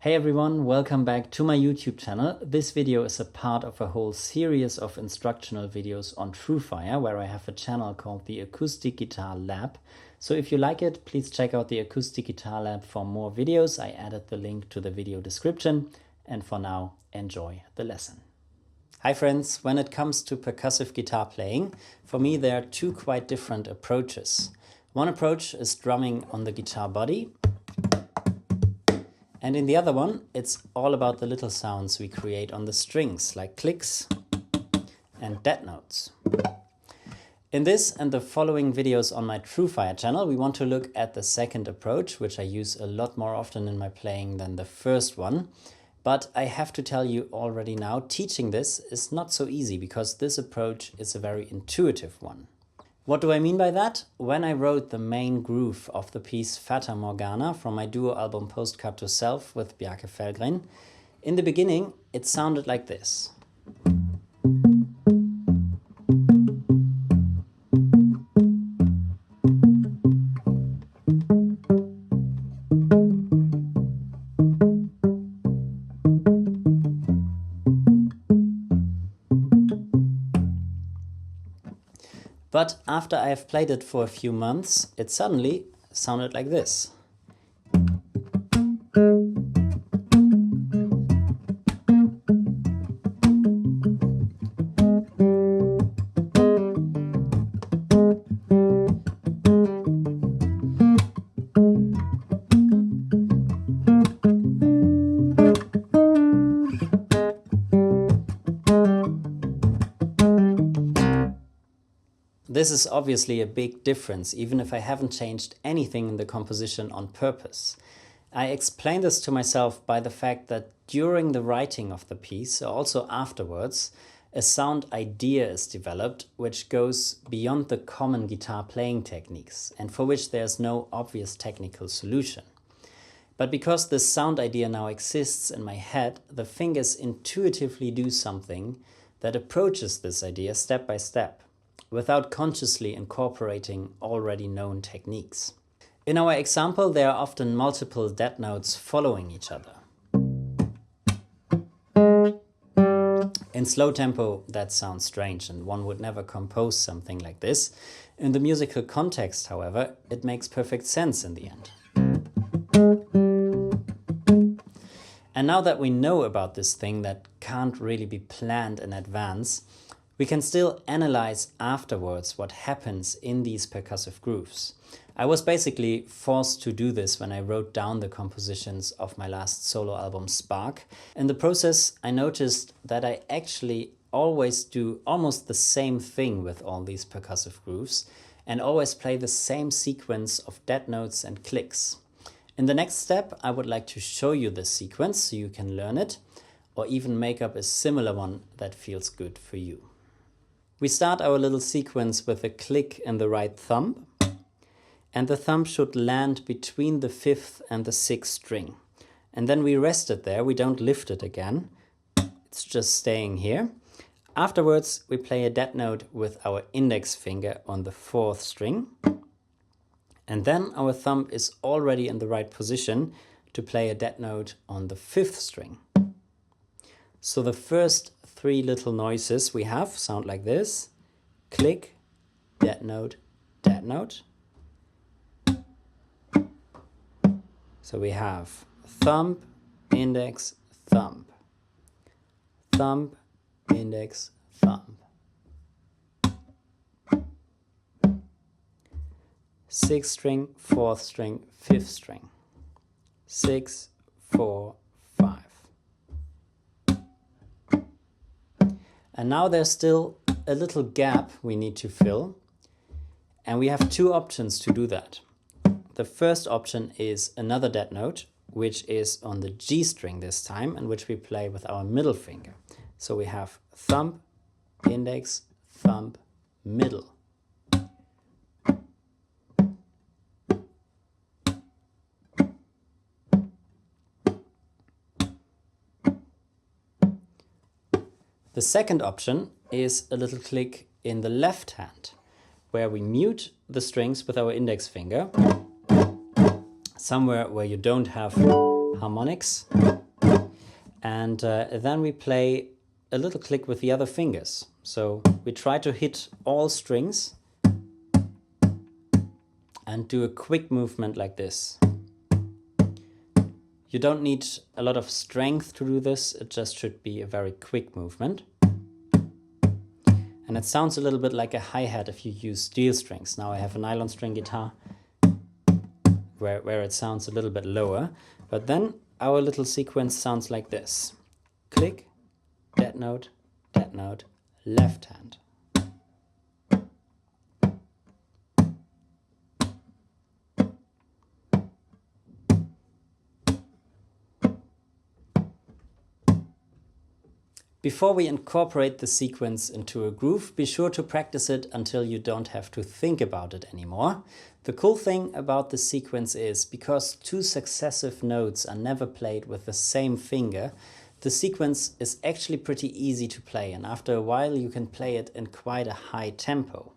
Hey everyone, welcome back to my YouTube channel. This video is a part of a whole series of instructional videos on TrueFire, where I have a channel called the Acoustic Guitar Lab. So if you like it, please check out the Acoustic Guitar Lab for more videos. I added the link to the video description. And for now, enjoy the lesson. Hi friends, when it comes to percussive guitar playing, for me there are two quite different approaches. One approach is drumming on the guitar body. And in the other one, it's all about the little sounds we create on the strings, like clicks and dead notes. In this and the following videos on my TrueFire channel, we want to look at the second approach, which I use a lot more often in my playing than the first one. But I have to tell you already now, teaching this is not so easy because this approach is a very intuitive one. What do I mean by that? When I wrote the main groove of the piece Fata Morgana from my duo album Postcard to Self with Bjarke Felgren, in the beginning it sounded like this. But after I have played it for a few months, it suddenly sounded like this. This is obviously a big difference, even if I haven't changed anything in the composition on purpose. I explain this to myself by the fact that during the writing of the piece, or also afterwards, a sound idea is developed which goes beyond the common guitar playing techniques and for which there's no obvious technical solution. But because this sound idea now exists in my head, the fingers intuitively do something that approaches this idea step by step, without consciously incorporating already known techniques. In our example, there are often multiple dead notes following each other. In slow tempo, that sounds strange and one would never compose something like this. In the musical context, however, it makes perfect sense in the end. And now that we know about this thing that can't really be planned in advance, we can still analyze afterwards what happens in these percussive grooves. I was basically forced to do this when I wrote down the compositions of my last solo album Spark. In the process, I noticed that I actually always do almost the same thing with all these percussive grooves and always play the same sequence of dead notes and clicks. In the next step, I would like to show you this sequence so you can learn it, or even make up a similar one that feels good for you. We start our little sequence with a click in the right thumb, and the thumb should land between the 5th and the 6th string. And then we rest it there, we don't lift it again, it's just staying here. Afterwards, we play a dead note with our index finger on the 4th string, and then our thumb is already in the right position to play a dead note on the 5th string. So the first 3 little noises we have sound like this: click, dead note, dead note. So we have thumb, index, thumb, thumb, index, thumb. 6th string, 4th string, 5th string. 6, 4, 5. And now there's still a little gap we need to fill, and we have 2 options to do that. The first option is another dead note, which is on the G string this time, and which we play with our middle finger. So we have thumb, index, thumb, middle. The second option is a little click in the left hand, where we mute the strings with our index finger, somewhere where you don't have harmonics, and then we play a little click with the other fingers. So we try to hit all strings and do a quick movement like this. You don't need a lot of strength to do this, it just should be a very quick movement. And it sounds a little bit like a hi-hat if you use steel strings. Now I have a nylon string guitar where it sounds a little bit lower, but then our little sequence sounds like this. Click, that note, left hand. Before we incorporate the sequence into a groove, be sure to practice it until you don't have to think about it anymore. The cool thing about the sequence is, because two successive notes are never played with the same finger, the sequence is actually pretty easy to play, and after a while you can play it in quite a high tempo.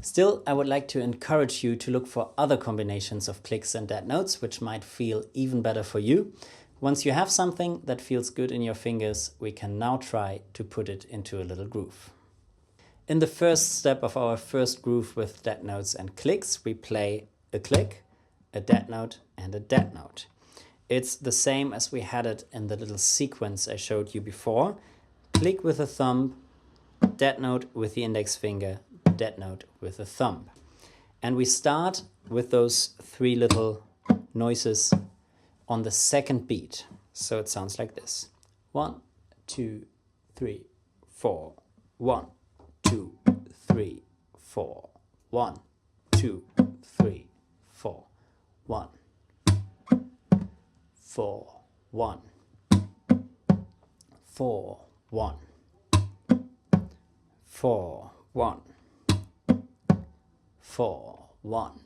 Still, I would like to encourage you to look for other combinations of clicks and dead notes which might feel even better for you. Once you have something that feels good in your fingers, we can now try to put it into a little groove. In the first step of our first groove with dead notes and clicks, we play a click, a dead note and a dead note. It's the same as we had it in the little sequence I showed you before. Click with a thumb, dead note with the index finger, dead note with a thumb. And we start with those three little noises on the second beat. So it sounds like this. 1, 2, 3, 4. 1, 2, 3, 4. 1, 2, 3, 4. 1, 4, 1, 4, 1, 4, 1, 4, 1.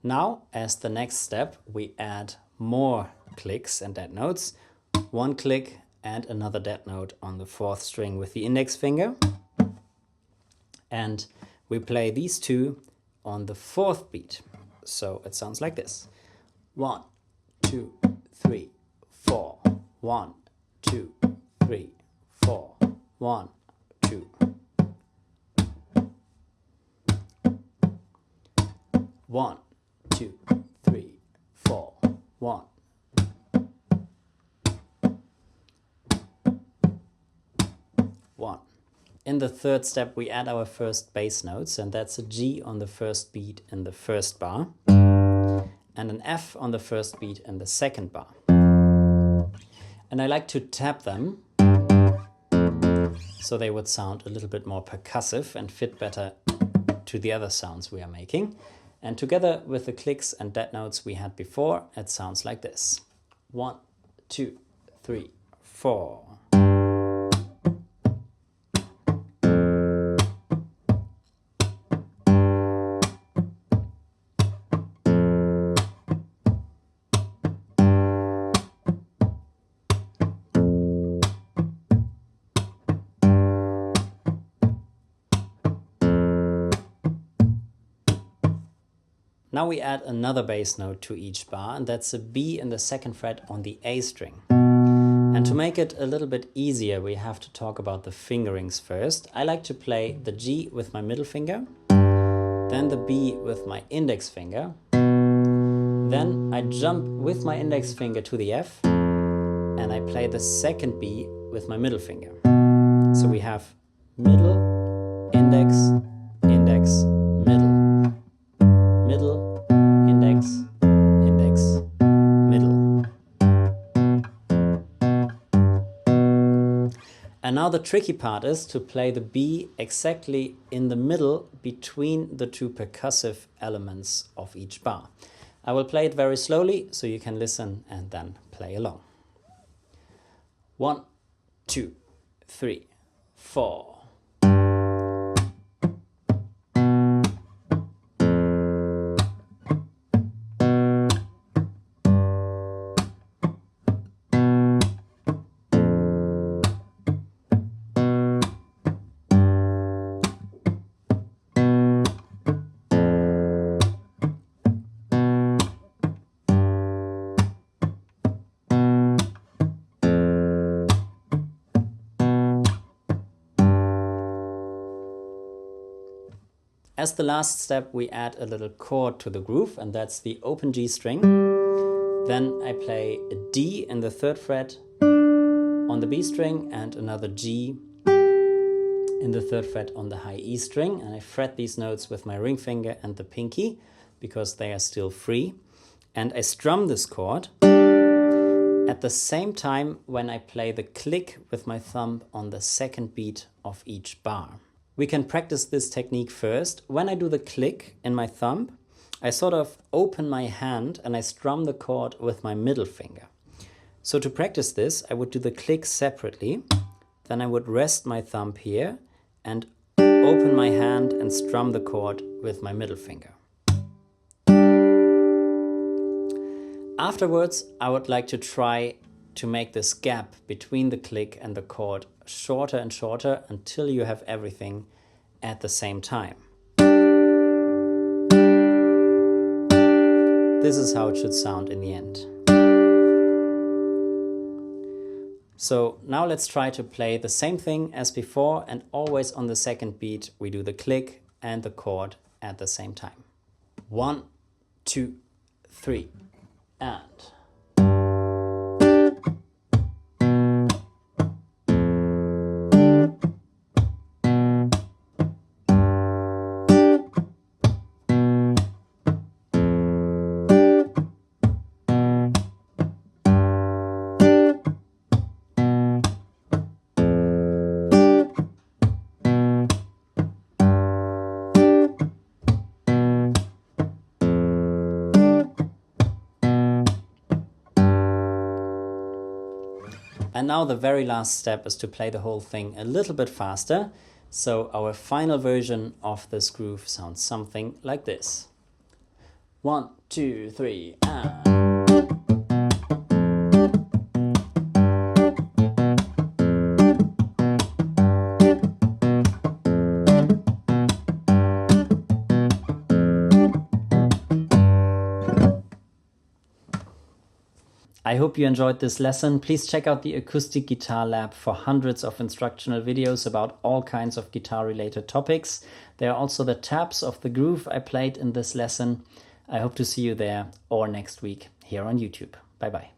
Now, as the next step, we add more clicks and dead notes. One click and another dead note on the fourth string with the index finger. And we play these two on the fourth beat. So it sounds like this. 1, 2, 3, 4. 1, 2, 3, 4. 1, 2. 1, 2, 3, 4. 1. In the third step, we add our first bass notes, and that's a G on the first beat in the first bar, and an F on the first beat in the second bar. And I like to tap them so they would sound a little bit more percussive and fit better to the other sounds we are making. And together with the clicks and dead notes we had before, it sounds like this. 1, 2, 3, 4. Now we add another bass note to each bar, and that's a B in the second fret on the A string. And to make it a little bit easier, we have to talk about the fingerings first. I like to play the G with my middle finger, then the B with my index finger, then I jump with my index finger to the F, and I play the second B with my middle finger. So we have middle, index, index, middle, middle, index, index, middle. And now the tricky part is to play the B exactly in the middle between the two percussive elements of each bar. I will play it very slowly so you can listen and then play along. 1, 2, 3, 4. As the last step, we add a little chord to the groove, and that's the open G string. Then I play a D in the 3rd fret on the B string and another G in the 3rd fret on the high E string, and I fret these notes with my ring finger and the pinky because they are still free, and I strum this chord at the same time when I play the click with my thumb on the 2nd beat of each bar. We can practice this technique first. When I do the click in my thumb, I sort of open my hand and I strum the chord with my middle finger. So to practice this, I would do the click separately, then I would rest my thumb here and open my hand and strum the chord with my middle finger. Afterwards, I would like to try to make this gap between the click and the chord shorter and shorter until you have everything at the same time. This is how it should sound in the end. So now let's try to play the same thing as before, and always on the 2nd beat we do the click and the chord at the same time. 1, 2, 3, and... And now the very last step is to play the whole thing a little bit faster. So our final version of this groove sounds something like this. 1, 2, 3, and... I hope you enjoyed this lesson. Please check out the Acoustic Guitar Lab for hundreds of instructional videos about all kinds of guitar-related topics. There are also the tabs of the groove I played in this lesson. I hope to see you there or next week here on YouTube. Bye bye.